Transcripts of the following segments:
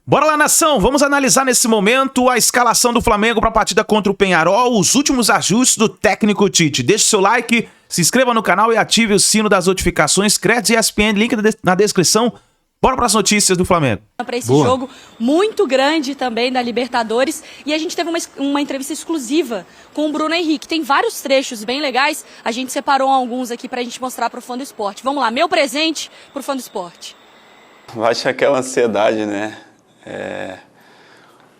Bora lá, nação! Vamos analisar nesse momento a escalação do Flamengo para a partida contra o Peñarol, os últimos ajustes do técnico Tite. Deixe seu like, se inscreva no canal e ative o sino das notificações. Créditos ESPN, link na descrição. Bora para as notícias do Flamengo. Para esse jogo muito grande também da Libertadores. E a gente teve uma entrevista exclusiva com o Bruno Henrique. Tem vários trechos bem legais. A gente separou alguns aqui para a gente mostrar para o fã do esporte. Vamos lá, meu presente para o fã do esporte. Baixa aquela ansiedade, né?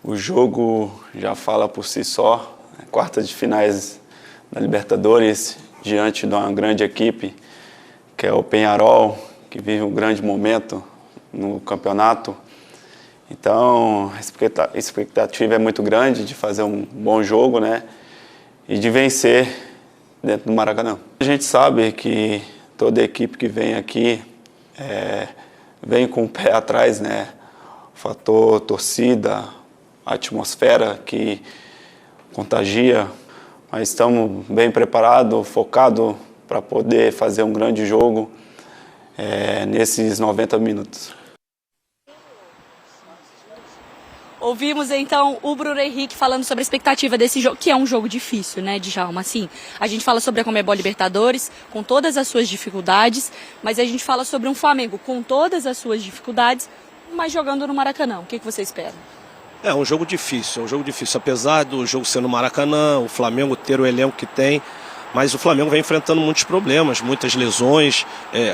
O jogo já fala por si só. Quarta de finais da Libertadores, diante de uma grande equipe, que é o Peñarol, que vive um grande momento no campeonato. Então, a expectativa é muito grande de fazer um bom jogo, né? E de vencer dentro do Maracanã. A gente sabe que toda equipe que vem aqui vem com o pé atrás, né? O fator torcida, a atmosfera que contagia, mas estamos bem preparados, focados para poder fazer um grande jogo nesses 90 minutos. Ouvimos então o Bruno Henrique falando sobre a expectativa desse jogo, que é um jogo difícil, né, Djalma? Assim, a gente fala sobre a Conmebol Libertadores, com todas as suas dificuldades, mas a gente fala sobre um Flamengo com todas as suas dificuldades, mas jogando no Maracanã. O que você espera? É um jogo difícil, apesar do jogo ser no Maracanã, o Flamengo ter o elenco que tem, mas o Flamengo vem enfrentando muitos problemas, muitas lesões,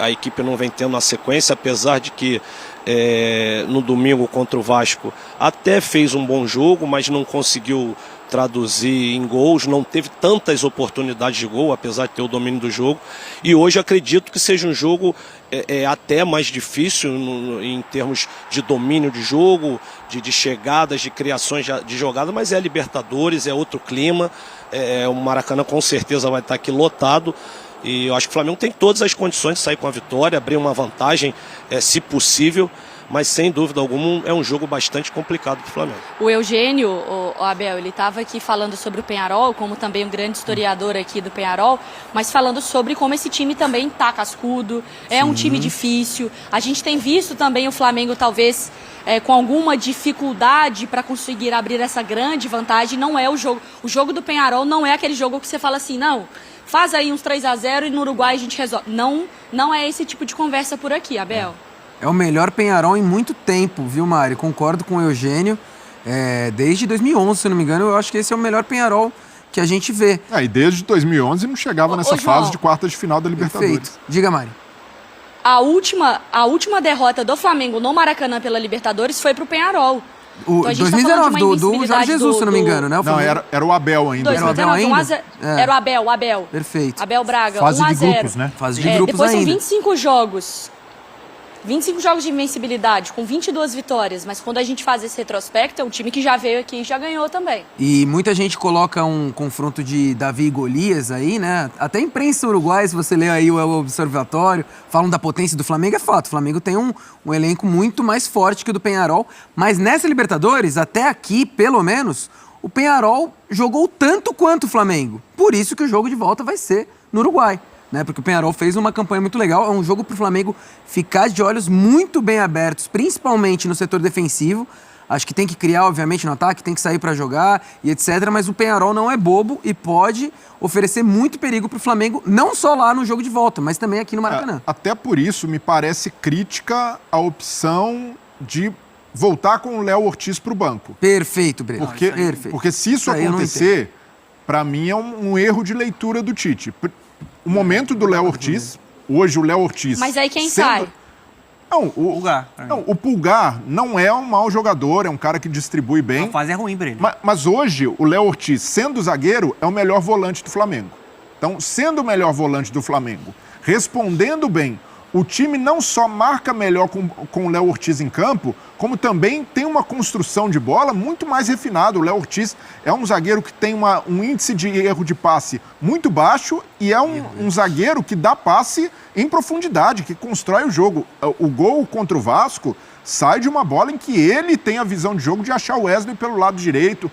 a equipe não vem tendo uma sequência, apesar de que no domingo contra o Vasco até fez um bom jogo, mas não conseguiu traduzir em gols, não teve tantas oportunidades de gol, apesar de ter o domínio do jogo. E hoje acredito que seja um jogo até mais difícil em termos de domínio de jogo, de chegadas, de criações de jogada, mas é Libertadores, é outro clima. O Maracanã com certeza vai estar aqui lotado. E eu acho que o Flamengo tem todas as condições de sair com a vitória, abrir uma vantagem, se possível. Mas sem dúvida alguma é um jogo bastante complicado para o Flamengo. O Eugênio, o Abel, ele estava aqui falando sobre o Peñarol, como também um grande historiador aqui do Peñarol, mas falando sobre como esse time também tá cascudo, um time difícil. A gente tem visto também o Flamengo talvez com alguma dificuldade para conseguir abrir essa grande vantagem. Não é o jogo do Peñarol não é aquele jogo que você fala assim, não, faz aí uns 3-0 e no Uruguai a gente resolve. Não é esse tipo de conversa por aqui, Abel. É o melhor Peñarol em muito tempo, viu, Mari? Concordo com o Eugênio. Desde 2011, se não me engano, eu acho que esse é o melhor Peñarol que a gente vê. E desde 2011 não chegava nessa fase de quarta de final da Libertadores. Perfeito. Diga, Mari. A última derrota do Flamengo no Maracanã pela Libertadores foi pro Peñarol. Então, 2019, do Jorge Jesus, se não me engano, né? Não, era o Abel ainda. 2019, era o Abel. Perfeito. Abel Braga, fase 1-0. de grupos, né? Fase de grupos depois ainda. São 25 jogos. 25 jogos de invencibilidade, com 22 vitórias. Mas quando a gente faz esse retrospecto, é um time que já veio aqui e já ganhou também. E muita gente coloca um confronto de Davi e Golias aí, né? Até a imprensa uruguaia, se você ler aí o Observatório, falam da potência do Flamengo, é fato. O Flamengo tem um elenco muito mais forte que o do Peñarol. Mas nessa Libertadores, até aqui, pelo menos, o Peñarol jogou tanto quanto o Flamengo. Por isso que o jogo de volta vai ser no Uruguai. Porque o Peñarol fez uma campanha muito legal. É um jogo para o Flamengo ficar de olhos muito bem abertos, principalmente no setor defensivo. Acho que tem que criar, obviamente, no ataque, tem que sair para jogar e etc. Mas o Peñarol não é bobo e pode oferecer muito perigo para o Flamengo, não só lá no jogo de volta, mas também aqui no Maracanã. Até por isso, me parece crítica a opção de voltar com o Léo Ortiz para o banco. Perfeito, Breno. Porque se isso acontecer, para mim é um erro de leitura do Tite. O momento do Léo Ortiz, hoje o Léo Ortiz... Mas aí quem sai? Não, o Pulgar não é um mau jogador, é um cara que distribui bem. A fase é ruim pra ele. Mas hoje o Léo Ortiz, sendo zagueiro, é o melhor volante do Flamengo. Então, sendo o melhor volante do Flamengo, respondendo bem, o time não só marca melhor com o Léo Ortiz em campo, como também tem uma construção de bola muito mais refinada. O Léo Ortiz é um zagueiro que tem um índice de erro de passe muito baixo e é um zagueiro que dá passe em profundidade, que constrói o jogo. O gol contra o Vasco sai de uma bola em que ele tem a visão de jogo de achar o Wesley pelo lado direito,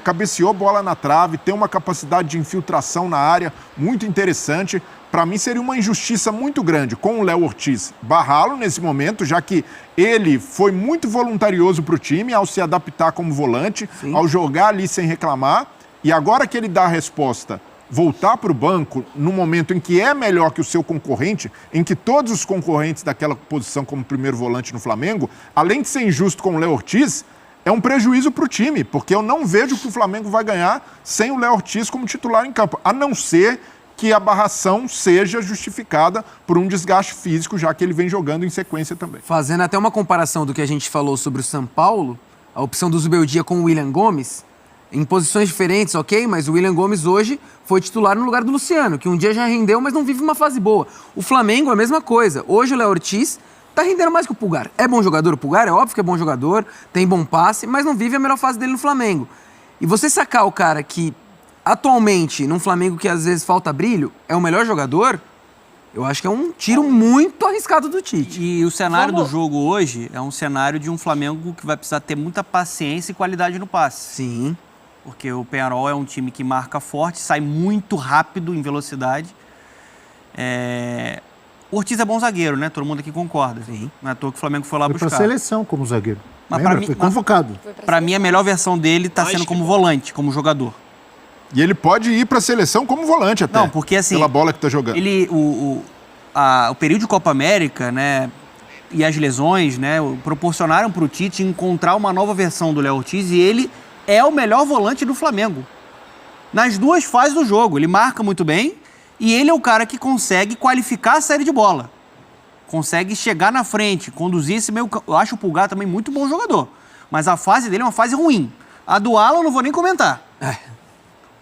cabeceou bola na trave, tem uma capacidade de infiltração na área muito interessante. para mim seria uma injustiça muito grande com o Léo Ortiz barrá-lo nesse momento, já que ele foi muito voluntarioso para o time ao se adaptar como volante, Sim. ao jogar ali sem reclamar, e agora que ele dá a resposta, voltar para o banco no momento em que é melhor que o seu concorrente, em que todos os concorrentes daquela posição como primeiro volante no Flamengo, além de ser injusto com o Léo Ortiz, é um prejuízo para o time, porque eu não vejo que o Flamengo vai ganhar sem o Léo Ortiz como titular em campo, a não ser que a barração seja justificada por um desgaste físico, já que ele vem jogando em sequência também. Fazendo até uma comparação do que a gente falou sobre o São Paulo, a opção do Zubeldia com o William Gomes, em posições diferentes, ok? Mas o William Gomes hoje foi titular no lugar do Luciano, que um dia já rendeu, mas não vive uma fase boa. O Flamengo é a mesma coisa. Hoje o Léo Ortiz tá rendendo mais que o Pulgar. É bom jogador o Pulgar? É óbvio que é bom jogador, tem bom passe, mas não vive a melhor fase dele no Flamengo. E você sacar o cara que atualmente, num Flamengo que às vezes falta brilho, é o melhor jogador, eu acho que é um tiro muito arriscado do Tite. E o cenário do jogo hoje é um cenário de um Flamengo que vai precisar ter muita paciência e qualidade no passe. Sim. Porque o Peñarol é um time que marca forte, sai muito rápido em velocidade. O Ortiz é bom zagueiro, né? Todo mundo aqui concorda. Sim. Não é à toa que o Flamengo foi lá Foi buscar. pra seleção como zagueiro. Mas Lembra? pra mim- Foi convocado. Pra mim, a melhor versão dele tá Mais sendo que como bom. volante, como jogador. E ele pode ir para a seleção como volante até. Não, porque assim... Pela bola que está jogando. O período de Copa América, né, e as lesões, né, proporcionaram para o Tite encontrar uma nova versão do Léo Ortiz e ele é o melhor volante do Flamengo. Nas duas fases do jogo, ele marca muito bem e ele é o cara que consegue qualificar a saída de bola. Consegue chegar na frente, conduzir esse meio campo. Eu acho o Pulgar também muito bom jogador, mas a fase dele é uma fase ruim. A do Alan eu não vou nem comentar.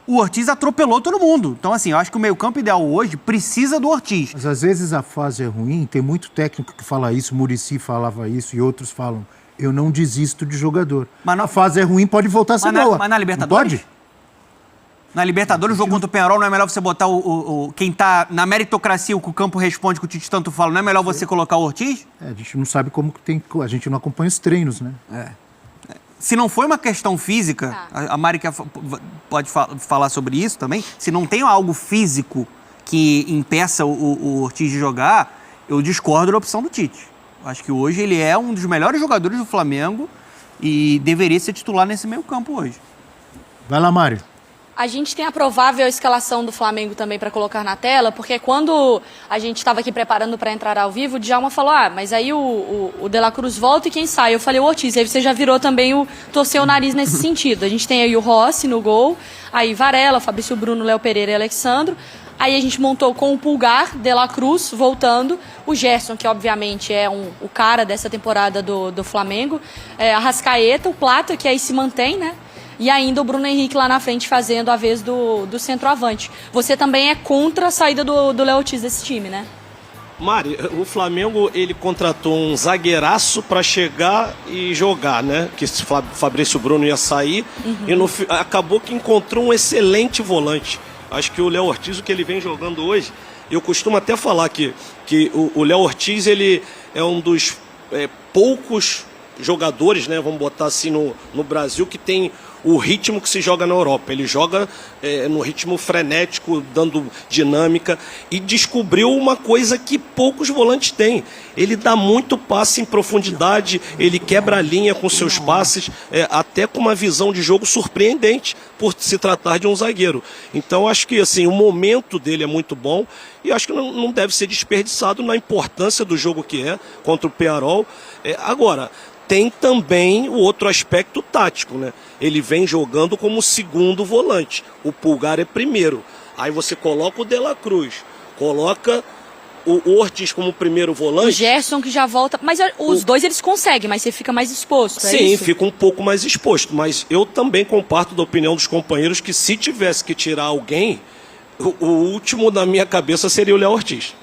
O Ortiz atropelou todo mundo. Então, assim, eu acho que o meio-campo ideal hoje precisa do Ortiz. Mas às vezes a fase é ruim, tem muito técnico que fala isso, o Muricy falava isso e outros falam, eu não desisto de jogador. Mas não- A fase é ruim, pode voltar a ser boa. Mas na Não Libertadores? pode? Na Libertadores, o jogo contra o Peñarol, não é melhor você botar quem tá na meritocracia, o que o campo responde, que o Tite tanto fala, não é melhor você colocar o Ortiz? A gente não sabe como que tem, a gente não acompanha os treinos, né? Se não foi uma questão física, a Mari pode falar sobre isso também, se não tem algo físico que impeça o Ortiz de jogar, eu discordo da opção do Tite. Eu acho que hoje ele é um dos melhores jogadores do Flamengo e deveria ser titular nesse meio campo hoje. Vai lá, Mário. A gente tem a provável escalação do Flamengo também para colocar na tela, porque quando a gente estava aqui preparando para entrar ao vivo, o Djalma falou, mas aí o De La Cruz volta e quem sai? Eu falei, o Ortiz. Aí você já virou também torceu o nariz nesse sentido. A gente tem aí o Rossi no gol, aí Varela, Fabrício Bruno, Léo Pereira e Alexandro. Aí a gente montou com o Pulgar, De La Cruz voltando, o Gerson, que obviamente é o cara dessa temporada do Flamengo, Arrascaeta, o Plata, que aí se mantém, né? E ainda o Bruno Henrique lá na frente fazendo a vez do centroavante. Você também é contra a saída do Léo Ortiz desse time, né? Mari, o Flamengo ele contratou um zagueiraço para chegar e jogar, né? Que Fabrício Bruno ia sair e acabou que encontrou um excelente volante. Acho que o Léo Ortiz, o que ele vem jogando hoje, eu costumo até falar que o Léo Ortiz ele é um dos poucos jogadores, né? Vamos botar assim no Brasil que tem o ritmo que se joga na Europa. Ele joga no ritmo frenético, dando dinâmica e descobriu uma coisa que poucos volantes têm. Ele dá muito passe em profundidade, ele quebra a linha com seus passes, até com uma visão de jogo surpreendente por se tratar de um zagueiro. Então acho que assim, o momento dele é muito bom e acho que não deve ser desperdiçado na importância do jogo que é contra o Peñarol. Agora, tem também o outro aspecto tático, né? Ele vem jogando como segundo volante. O Pulgar é primeiro. Aí você coloca o De La Cruz, coloca o Ortiz como primeiro volante. O Gerson que já volta. Mas os dois eles conseguem, mas você fica mais exposto. É Sim, isso? fica um pouco mais exposto. Mas eu também comparto da opinião dos companheiros que se tivesse que tirar alguém, o último da minha cabeça seria o Léo Ortiz.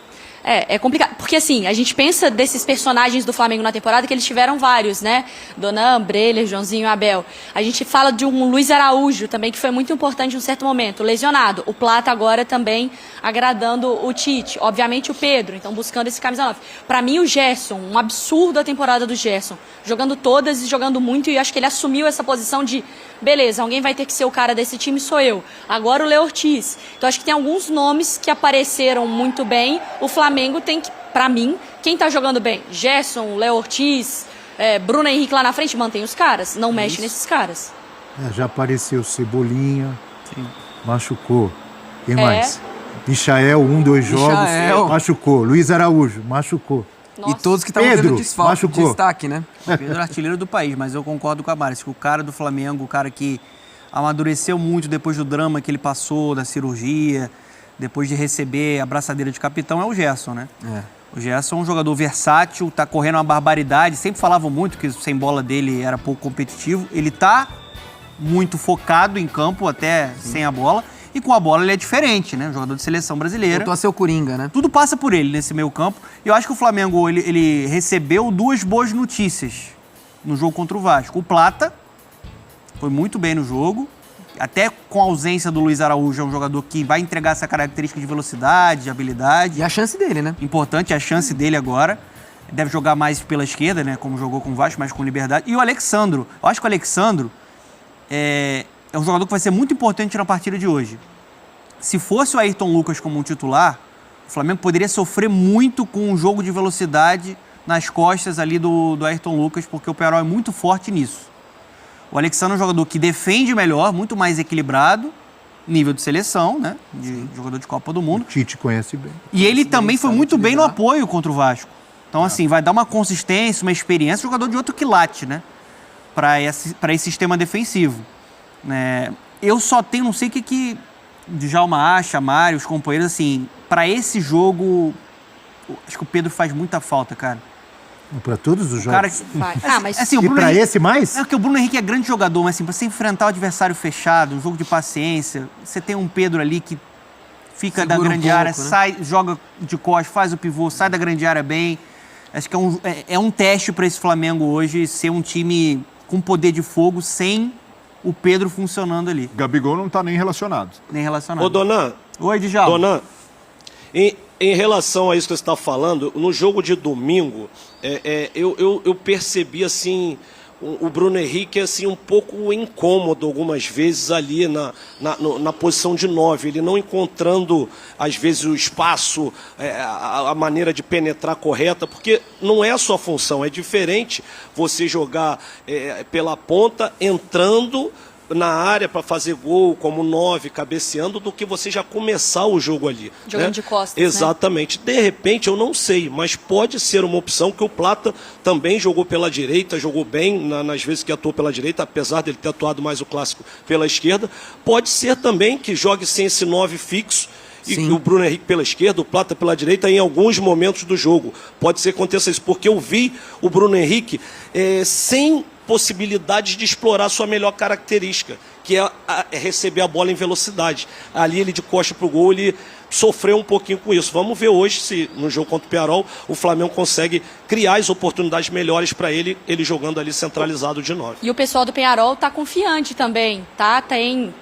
É complicado, porque assim, a gente pensa desses personagens do Flamengo na temporada, que eles tiveram vários, né? Donan, Breler, Joãozinho, Abel. A gente fala de um Luiz Araújo também, que foi muito importante em um certo momento, lesionado. O Plata agora também agradando o Tite. Obviamente o Pedro, então buscando esse camisa 9. Pra mim o Gerson, um absurdo a temporada do Gerson. Jogando todas e jogando muito, e acho que ele assumiu essa posição de, beleza, alguém vai ter que ser o cara desse time, sou eu. Agora o Léo Ortiz. Então acho que tem alguns nomes que apareceram muito bem. O Flamengo tem que, pra mim, quem tá jogando bem? Gerson, Léo Ortiz, Bruno Henrique lá na frente, mantém os caras. Não mexe nesses caras. Já apareceu Cebolinha, machucou. Quem mais? Michael, 2 jogos, machucou. Luiz Araújo, machucou. Nossa. E todos que estavam tendo destaque, né? Pedro é artilheiro do país, mas eu concordo com a Mari. Que o cara do Flamengo, o cara que amadureceu muito depois do drama que ele passou, da cirurgia, depois de receber a braçadeira de capitão, é o Gerson, né? O Gerson é um jogador versátil, tá correndo uma barbaridade. Sempre falavam muito que sem bola dele era pouco competitivo. Ele tá muito focado em campo, até sem a bola. E com a bola ele é diferente, né? Um jogador de seleção brasileira. Voltou a ser o Coringa, né? Tudo passa por ele nesse meio campo. E eu acho que o Flamengo, ele recebeu 2 boas notícias no jogo contra o Vasco. O Plata foi muito bem no jogo. Até com a ausência do Luiz Araújo, é um jogador que vai entregar essa característica de velocidade, de habilidade. E a chance dele, né? Importante, a chance dele agora. Deve jogar mais pela esquerda, né? Como jogou com o Vasco, mais com liberdade. E o Alexandro. Eu acho que o Alexandro é um jogador que vai ser muito importante na partida de hoje. Se fosse o Ayrton Lucas como um titular, o Flamengo poderia sofrer muito com um jogo de velocidade nas costas ali do Ayrton Lucas, porque o Pearol é muito forte nisso. O Alexandre é um jogador que defende melhor, muito mais equilibrado, nível de seleção, né? De jogador de Copa do Mundo. O Tite conhece bem. E ele também foi muito bem no apoio contra o Vasco. Então, assim, vai dar uma consistência, uma experiência, jogador de outro quilate, né? Para esse sistema defensivo. Eu só tenho, não sei o que Djalma acha, Mário, os companheiros, assim, para esse jogo, acho que o Pedro faz muita falta, cara. Para todos os jogos. Mas assim, e para esse mais? É porque o Bruno Henrique é grande jogador, mas assim, para você enfrentar o adversário fechado, um jogo de paciência, você tem um Pedro ali que fica segura da grande área, né? sai, joga de costas, faz o pivô, sai da grande área bem. Acho que é um teste para esse Flamengo hoje ser um time com poder de fogo sem o Pedro funcionando ali. Gabigol não tá nem relacionado. Nem relacionado. Ô, Donan. Oi, Djalma. Donan, em relação a isso que você está falando, no jogo de domingo, eu percebi assim o Bruno Henrique assim, um pouco incômodo algumas vezes ali na posição de 9. Ele não encontrando, às vezes, o espaço, a maneira de penetrar correta, porque não é a sua função. É diferente você jogar pela ponta, entrando na área para fazer gol como 9, cabeceando, do que você já começar o jogo ali. Jogando, né? de costas, Exatamente. Né? De repente, eu não sei, mas pode ser uma opção que o Plata também jogou pela direita, jogou bem nas vezes que atuou pela direita, apesar dele ter atuado mais o clássico pela esquerda. Pode ser também que jogue sem esse 9 fixo, e o Bruno Henrique pela esquerda, o Plata pela direita, em alguns momentos do jogo. Pode ser que aconteça isso, porque eu vi o Bruno Henrique sem possibilidade de explorar sua melhor característica, que é receber a bola em velocidade. Ali ele de costa pro gol, ele sofreu um pouquinho com isso. Vamos ver hoje se no jogo contra o Pearol o Flamengo consegue criar as oportunidades melhores para ele jogando ali centralizado de 9. E o pessoal do Peñarol tá confiante também, tá?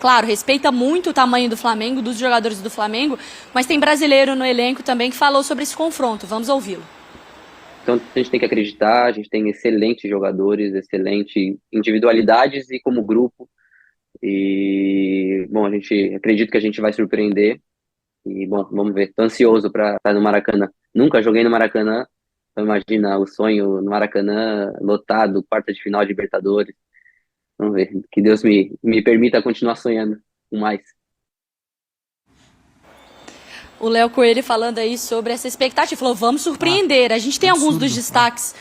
Claro, respeita muito o tamanho do Flamengo, dos jogadores do Flamengo, mas tem brasileiro no elenco também que falou sobre esse confronto. Vamos ouvi-lo. Então a gente tem que acreditar, a gente tem excelentes jogadores, excelentes individualidades e como grupo. E, bom, a gente acredita que a gente vai surpreender. E, bom, vamos ver. Tô ansioso para estar no Maracanã. Nunca joguei no Maracanã, então imagina o sonho no Maracanã, lotado, quarta de final de Libertadores. Vamos ver. Que Deus me permita continuar sonhando com mais. O Léo Coelho falando aí sobre essa expectativa, falou, vamos surpreender. A gente tem alguns dos destaques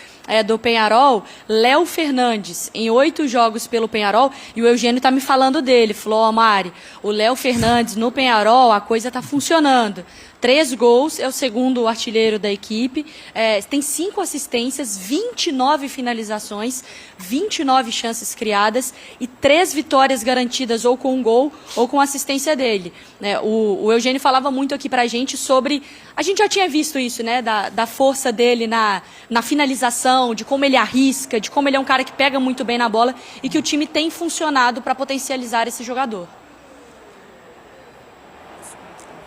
do Peñarol, Léo Fernandes, em 8 jogos pelo Peñarol, e o Eugênio tá me falando dele, falou, ó, Mari, o Léo Fernandes no Peñarol, a coisa tá funcionando. 3 gols, é o segundo artilheiro da equipe, tem 5 assistências, 29 finalizações, 29 chances criadas e 3 vitórias garantidas ou com um gol ou com assistência dele. O Eugênio falava muito aqui pra gente sobre, a gente já tinha visto isso, né, da força dele na finalização, de como ele arrisca, de como ele é um cara que pega muito bem na bola e que o time tem funcionado para potencializar esse jogador.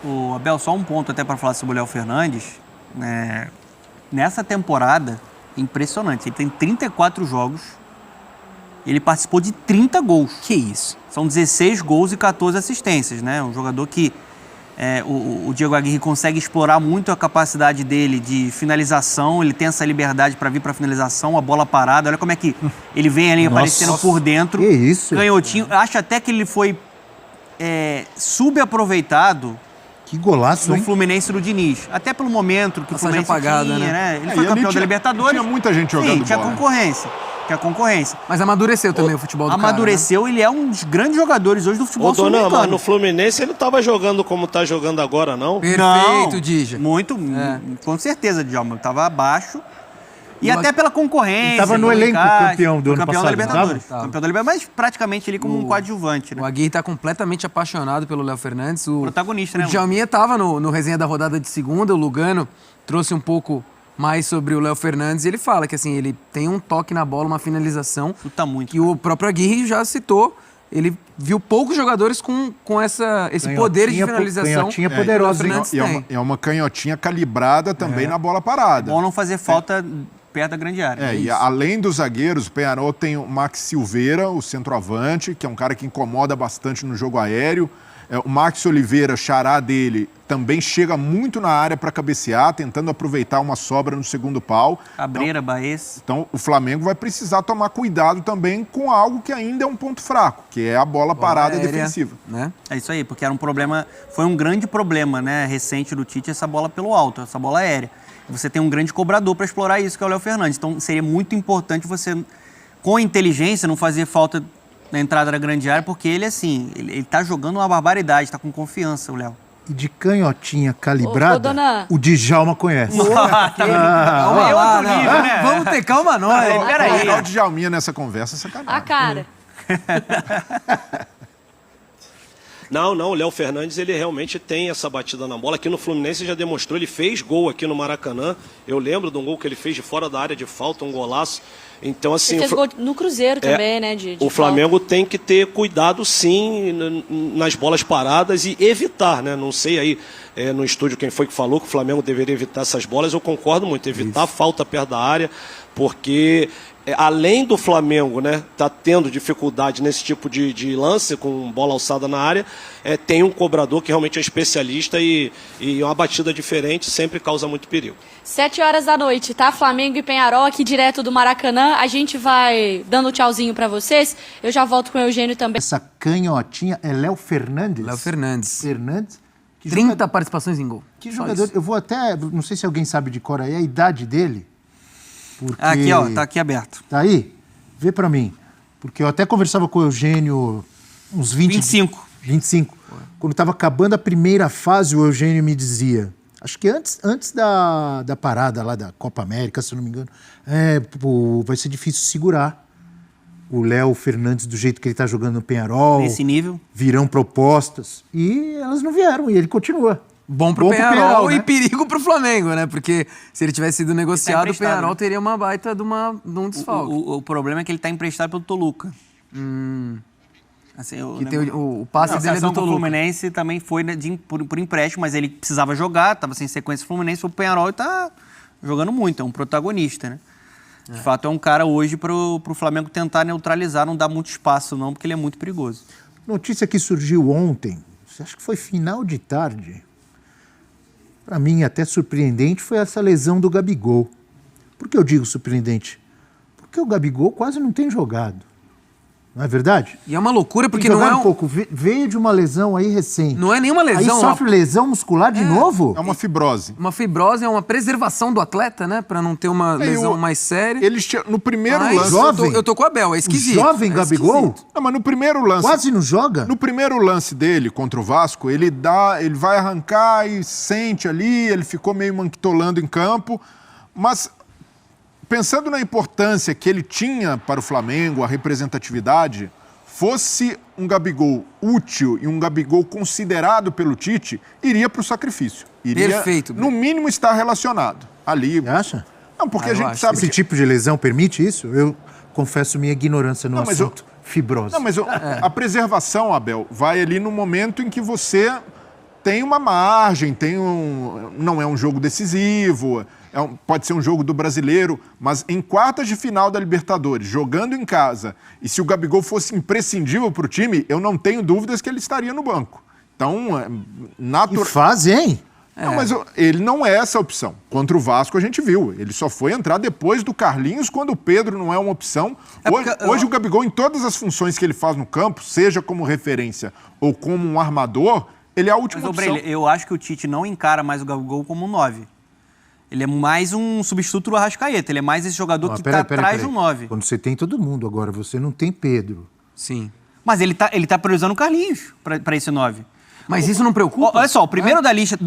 O Abel, só um ponto até para falar sobre o Léo Fernandes. Nessa temporada, impressionante. Ele tem 34 jogos. Ele participou de 30 gols. Que isso? São 16 gols e 14 assistências, né? Um jogador que o Diego Aguirre consegue explorar muito a capacidade dele de finalização. Ele tem essa liberdade para vir para finalização, a bola parada. Olha como é que ele vem ali aparecendo por dentro. Que isso? Canhotinho. Acho até que ele foi subaproveitado. Que golaço, no hein? Fluminense do Diniz. Até pelo momento que o Fluminense apagada, tinha, né? Ele foi campeão da Libertadores. Tinha muita gente jogando bola. Tinha concorrência. Mas amadureceu também o futebol do Amadureceu, cara, né? Ele é um dos grandes jogadores hoje do futebol sul-americano. Mas no Fluminense ele não estava jogando como está jogando agora, não? Perfeito, Dija. Muito, com certeza, Djalma. Estava abaixo. E até pela concorrência. Estava no elenco campeão do ano passado. Da Libertadores. Campeão da Libertadores, mas praticamente ali como um coadjuvante. Né? O Aguirre está completamente apaixonado pelo Léo Fernandes. O protagonista, né? O Djalminha estava no resenha da rodada de segunda, o Lugano trouxe um pouco mais sobre o Léo Fernandes e ele fala que assim, ele tem um toque na bola, uma finalização. Chuta muito. Que o próprio Aguirre já citou. Ele viu poucos jogadores com esse poder de finalização. Canhotinha poderosa. É uma canhotinha calibrada também na bola parada. Bom não fazer falta perto da grande área. E além dos zagueiros, o Peñarol tem o Max Silveira, o centroavante, que é um cara que incomoda bastante no jogo aéreo. O Max Oliveira, xará dele, também chega muito na área para cabecear, tentando aproveitar uma sobra no segundo pau. Cabreira, Baez. Então, o Flamengo vai precisar tomar cuidado também com algo que ainda é um ponto fraco, que é a bola parada aérea, defensiva. Né? É isso aí, porque era um problema, foi um grande problema, né, recente do Tite, essa bola pelo alto, essa bola aérea. Você tem um grande cobrador para explorar isso, que é o Léo Fernandes. Então, seria muito importante você, com inteligência, não fazer falta na entrada da grande área, porque ele, assim, ele tá jogando uma barbaridade, tá com confiança, o Léo. E de canhotinha calibrada, o Djalma conhece. Calma lá, né? Vamos ter calma nós. Peraí. O Djalminha nessa conversa é sacanagem. A cara. Não, o Léo Fernandes, ele realmente tem essa batida na bola. Aqui no Fluminense já demonstrou, ele fez gol aqui no Maracanã. Eu lembro de um gol que ele fez de fora da área de falta, um golaço. Então, assim, ele fez gol no Cruzeiro também, né? O Flamengo tem que ter cuidado, sim, nas bolas paradas e evitar, né? Não sei aí no estúdio quem foi que falou que o Flamengo deveria evitar essas bolas. Eu concordo muito, evitar a falta perto da área, porque além do Flamengo, né, tá tendo dificuldade nesse tipo de lance com bola alçada na área, tem um cobrador que realmente é especialista e uma batida diferente sempre causa muito perigo. 7h da noite, tá? Flamengo e Peñarol aqui direto do Maracanã. A gente vai dando tchauzinho pra vocês. Eu já volto com o Eugênio também. Essa canhotinha é Léo Fernandes? Léo Fernandes. 30 participações em gol. Que jogador. Eu vou até, não sei se alguém sabe de cor aí, a idade dele. Porque... Aqui, ó, tá aqui aberto. Tá aí? Vê pra mim. Porque eu até conversava com o Eugênio uns 25. Quando estava acabando a primeira fase, o Eugênio me dizia, acho que antes da parada lá da Copa América, se eu não me engano, vai ser difícil segurar o Léo Fernandes do jeito que ele está jogando no Peñarol. Nesse nível. Virão propostas. E elas não vieram, e ele continua. Bom pro Peñarol, né? E perigo pro Flamengo, né? Porque se ele tivesse sido negociado, o Peñarol teria uma baita de um desfalque. O problema é que ele tá emprestado pelo Toluca. Assim, o passe dele é do Toluca. O Fluminense também foi por empréstimo, mas ele precisava jogar, tava sem sequência Fluminense, o Peñarol tá jogando muito, é um protagonista, né? De fato, é um cara hoje pro Flamengo tentar neutralizar, não dar muito espaço não, porque ele é muito perigoso. Notícia que surgiu ontem, acho que foi final de tarde, para mim até surpreendente, foi essa lesão do Gabigol. Por que eu digo surpreendente? Porque o Gabigol quase não tem jogado. Não é verdade? E é uma loucura porque Tem que não jogar é um pouco. Veio de uma lesão aí recente. Não é nenhuma lesão. Aí sofre lesão muscular de novo? É uma fibrose. Uma fibrose é uma preservação do atleta, né? Pra não ter uma lesão mais séria. No primeiro Mas lance... Jovem? eu tô com o Abel, é esquisito. O jovem é Gabigol? esquisito. Não, mas no primeiro lance... Quase não joga? No primeiro lance dele contra o Vasco, ele vai arrancar e sente ali, ele ficou meio manquitolando em campo, mas pensando na importância que ele tinha para o Flamengo, a representatividade, fosse um Gabigol útil e um Gabigol considerado pelo Tite, iria para o sacrifício. Iria, Perfeito. no mínimo, estar relacionado ali. Você acha? Não, porque a eu gente acho. sabe Esse que... tipo de lesão permite isso? Eu confesso minha ignorância no Não, mas assunto. Fibrose. Não, mas a preservação, Abel, vai ali no momento em que você tem uma margem, não é um jogo decisivo, pode ser um jogo do Brasileiro, mas em quartas de final da Libertadores, jogando em casa, e se o Gabigol fosse imprescindível para o time, eu não tenho dúvidas que ele estaria no banco. Então, Que fase, hein? Não, mas ele não é essa opção. Contra o Vasco a gente viu. Ele só foi entrar depois do Carlinhos, quando o Pedro não é uma opção. Hoje o Gabigol, em todas as funções que ele faz no campo, seja como referência ou como um armador, ele é a última Mas, opção. eu acho que o Tite não encara mais o Gabigol como um 9. Ele é mais um substituto do Arrascaeta. Ele é mais esse jogador que está atrás de um 9. Quando você tem todo mundo agora, você não tem Pedro. Sim. Mas ele tá priorizando o Carlinhos para esse 9. Mas isso não preocupa? Olha só, o primeiro da lista...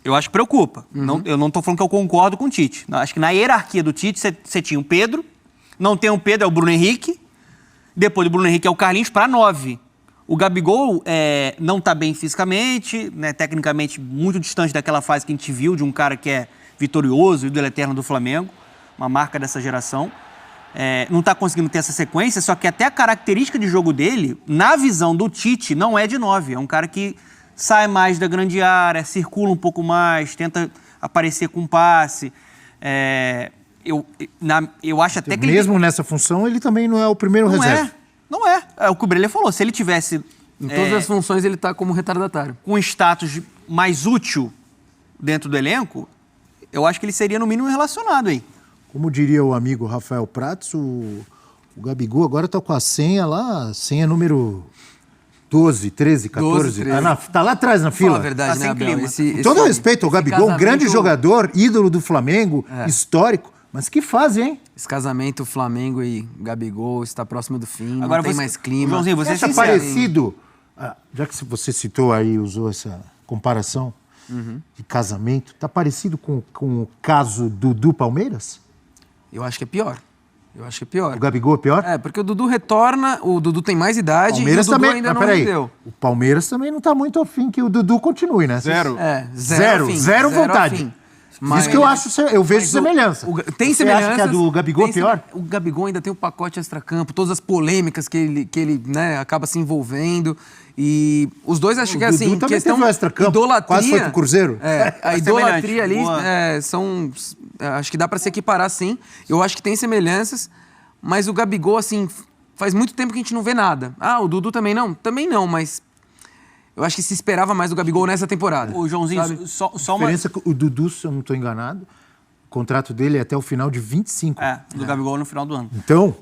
Eu acho que preocupa. Eu não tô falando que eu concordo com o Tite. Acho que na hierarquia do Tite, você tinha o Pedro. Não tem o Pedro, é o Bruno Henrique. Depois do Bruno Henrique é o Carlinhos para 9. O Gabigol não tá bem fisicamente, né, tecnicamente muito distante daquela fase que a gente viu de um cara que é vitorioso, ídolo eterno do Flamengo, uma marca dessa geração. Não tá conseguindo ter essa sequência, só que até a característica de jogo dele, na visão do Tite, não é de 9. É um cara que sai mais da grande área, circula um pouco mais, tenta aparecer com passe. Eu acho até que Mesmo nessa função, ele também não é o primeiro reserva. Não é. É o que o Breler falou. Se ele tivesse... Em todas as funções ele tá como retardatário. Com status mais útil dentro do elenco, eu acho que ele seria no mínimo relacionado aí. Como diria o amigo Rafael Prats, o Gabigol agora tá com a senha lá, senha número 12, 13, 14. 12, 13. Tá lá atrás na fila. Fala a verdade, Tá né, sem Abel? clima. Com todo respeito ao Gabigol, um grande casamento- jogador, ídolo do Flamengo, histórico. Mas que fase, hein? Esse casamento Flamengo e Gabigol está próximo do fim, Agora não tem você- mais clima. Joãozinho, você é Tá sincero. parecido, já que você citou aí, usou essa comparação de casamento, tá parecido com o caso Dudu Palmeiras? Eu acho que é pior. O Gabigol é pior? Porque o Dudu retorna, o Dudu tem mais idade Palmeiras e o Dudu também, ainda não peraí, rendeu. o Palmeiras também não tá muito afim que o Dudu continue, né? Zero. Zero vontade. afim. Isso que eu vejo Mas semelhança. Tem Você semelhanças. acha que a do Gabigol é tem pior? O Gabigol ainda tem o pacote extracampo, todas as polêmicas que ele né, acaba se envolvendo. E os dois acho que é Dudu assim, também questão teve o extracampo, idolatria. quase foi pro Cruzeiro. A É idolatria ali semelhante. são. Acho que dá pra se equiparar sim. Eu acho que tem semelhanças, mas o Gabigol, assim, faz muito tempo que a gente não vê nada. O Dudu também não? Também não, mas eu acho que se esperava mais do Gabigol nessa temporada. O Joãozinho, sabe? só A uma... diferença é que o Dudu, se eu não estou enganado, o contrato dele é até o final de 25. do Gabigol no final do ano. Então,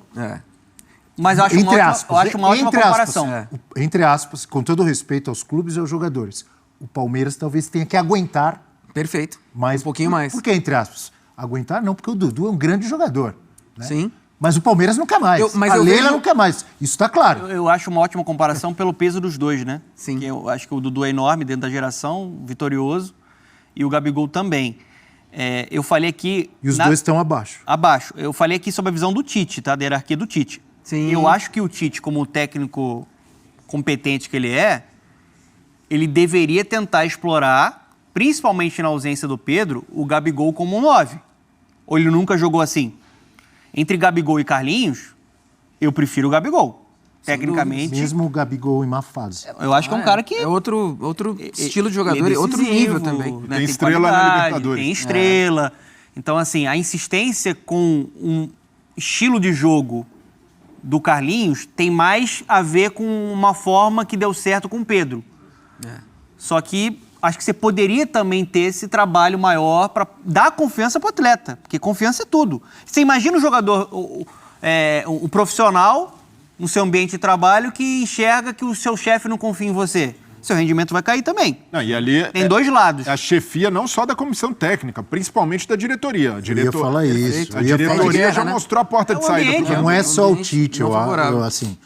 Mas eu acho entre uma aspas, ótima entre comparação. aspas, entre aspas, com todo respeito aos clubes e aos jogadores, o Palmeiras talvez tenha que aguentar Perfeito. mais. Um pouquinho mais. Por que entre aspas? Aguentar não, porque o Dudu é um grande jogador. Né? Sim. Mas o Palmeiras não quer mais. Mas a eu Leila vejo- não quer mais. Isso está claro. Eu acho uma ótima comparação pelo peso dos dois, né? Sim. Porque eu acho que o Dudu é enorme dentro da geração, vitorioso, e o Gabigol também. Eu falei aqui... E os dois estão abaixo. Abaixo. Eu falei aqui sobre a visão do Tite, tá? Da hierarquia do Tite. Sim. Eu acho que o Tite, como técnico competente que ele é, ele deveria tentar explorar, principalmente na ausência do Pedro, o Gabigol como um 9. Ou ele nunca jogou assim? Entre Gabigol e Carlinhos, eu prefiro o Gabigol. Tecnicamente. Mesmo o Gabigol em má fase. Eu acho que é um cara que... É outro estilo de jogador, ele é outro nível também. né? Tem estrela na qualidade, Libertadores. Tem estrela. Então, assim, a insistência com um estilo de jogo do Carlinhos tem mais a ver com uma forma que deu certo com o Pedro. Só que acho que você poderia também ter esse trabalho maior para dar confiança para o atleta, porque confiança é tudo. Você imagina o jogador, o profissional, no seu ambiente de trabalho que enxerga que o seu chefe não confia em você. Seu rendimento vai cair também. Não, e ali tem dois lados. A chefia não só da comissão técnica, principalmente da diretoria. Eu ia falar isso. A diretoria já mostrou a porta de saída. Não é só o Tite, assim...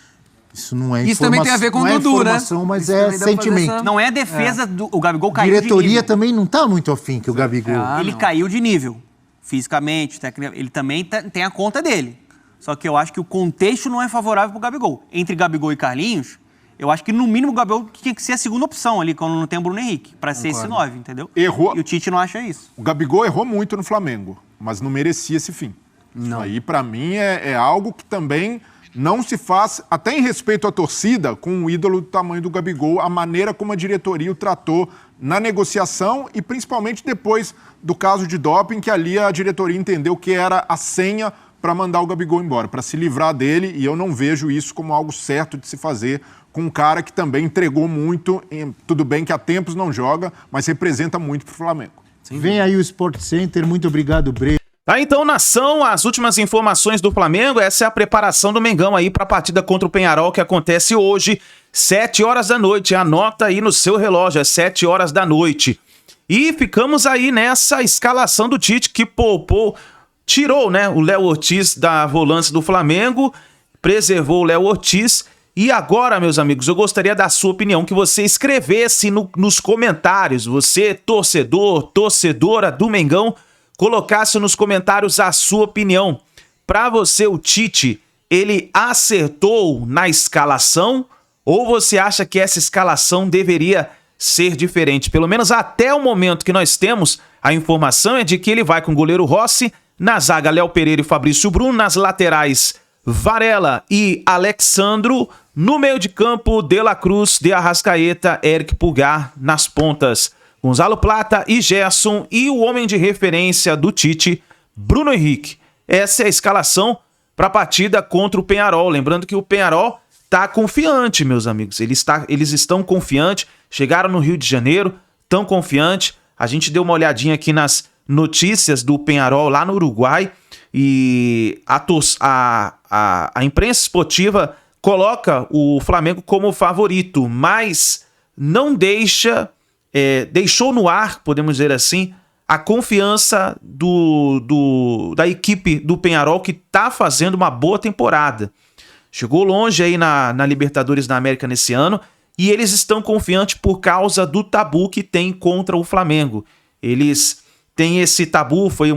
Isso não é informação. Isso também tem a ver com o Dudu, né? Mas é sentimento. Não é defesa do... O Gabigol caiu de nível. A diretoria também não está muito afim que o Gabigol... Ele caiu de nível. Fisicamente, tecnicamente. Ele também tem a conta dele. Só que eu acho que o contexto não é favorável para o Gabigol. Entre Gabigol e Carlinhos, eu acho que no mínimo o Gabigol tinha que ser a segunda opção ali, quando não tem o Bruno Henrique, para ser esse 9, entendeu? Errou. E o Tite não acha isso. O Gabigol errou muito no Flamengo, mas não merecia esse fim. Isso aí, para mim, é algo que também... não se faz, até em respeito à torcida, com um ídolo do tamanho do Gabigol, a maneira como a diretoria o tratou na negociação e principalmente depois do caso de doping, que ali a diretoria entendeu que era a senha para mandar o Gabigol embora, para se livrar dele, e eu não vejo isso como algo certo de se fazer com um cara que também entregou muito, tudo bem que há tempos não joga, mas representa muito para o Flamengo. Vem aí o Sport Center, muito obrigado, Bre. Tá, então, nação, as últimas informações do Flamengo, essa é a preparação do Mengão aí para a partida contra o Peñarol, que acontece hoje, 7 horas da noite. Anota aí no seu relógio, é 7 horas da noite. E ficamos aí nessa escalação do Tite, que tirou, né, o Léo Ortiz da volância do Flamengo, preservou o Léo Ortiz. E agora, meus amigos, eu gostaria da sua opinião, que você escrevesse nos comentários, você, torcedor, torcedora do Mengão, colocasse nos comentários a sua opinião. Para você, o Tite, ele acertou na escalação ou você acha que essa escalação deveria ser diferente? Pelo menos até o momento que nós temos, a informação é de que ele vai com o goleiro Rossi, na zaga Léo Pereira e Fabrício Bruno, nas laterais Varela e Alexandro, no meio de campo De La Cruz, De Arrascaeta, Eric Pulgar, nas pontas Gonzalo Plata e Gerson, e o homem de referência do Tite, Bruno Henrique. Essa é a escalação para a partida contra o Peñarol. Lembrando que o Peñarol está confiante, meus amigos. Eles estão confiantes, chegaram no Rio de Janeiro, tão confiantes. A gente deu uma olhadinha aqui nas notícias do Peñarol lá no Uruguai e a imprensa esportiva coloca o Flamengo como favorito, mas não deixou no ar, podemos dizer assim, a confiança da equipe do Peñarol, que está fazendo uma boa temporada. Chegou longe aí na Libertadores da América nesse ano, e eles estão confiantes por causa do tabu que tem contra o Flamengo. Eles têm esse tabu, foi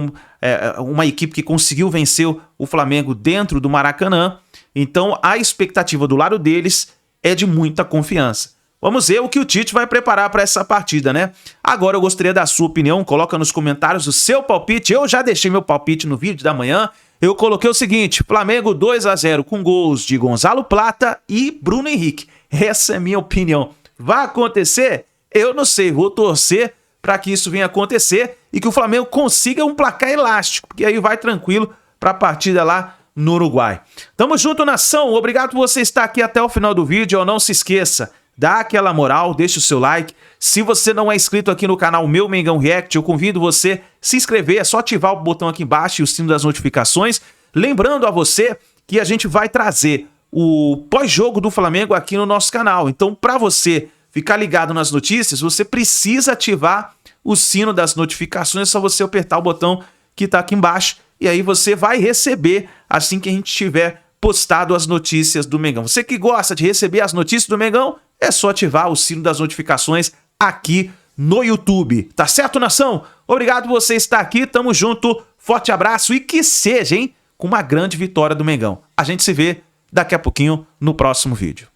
uma equipe que conseguiu vencer o Flamengo dentro do Maracanã, então a expectativa do lado deles é de muita confiança. Vamos ver o que o Tite vai preparar para essa partida, né? Agora eu gostaria da sua opinião, coloca nos comentários o seu palpite. Eu já deixei meu palpite no vídeo da manhã. Eu coloquei o seguinte: Flamengo 2-0 com gols de Gonzalo Plata e Bruno Henrique. Essa é a minha opinião. Vai acontecer? Eu não sei, vou torcer para que isso venha acontecer e que o Flamengo consiga um placar elástico, porque aí vai tranquilo para a partida lá no Uruguai. Tamo junto, nação. Obrigado por você estar aqui até o final do vídeo. Não se esqueça, dá aquela moral, deixa o seu like. Se você não é inscrito aqui no canal Meu Mengão React, eu convido você a se inscrever. É só ativar o botão aqui embaixo e o sino das notificações. Lembrando a você que a gente vai trazer o pós-jogo do Flamengo aqui no nosso canal. Então, para você ficar ligado nas notícias, você precisa ativar o sino das notificações. É só você apertar o botão que está aqui embaixo e aí você vai receber assim que a gente tiver postado as notícias do Mengão. Você que gosta de receber as notícias do Mengão, é só ativar o sino das notificações aqui no YouTube. Tá certo, nação? Obrigado por você estar aqui, tamo junto, forte abraço e que seja, hein, com uma grande vitória do Mengão. A gente se vê daqui a pouquinho no próximo vídeo.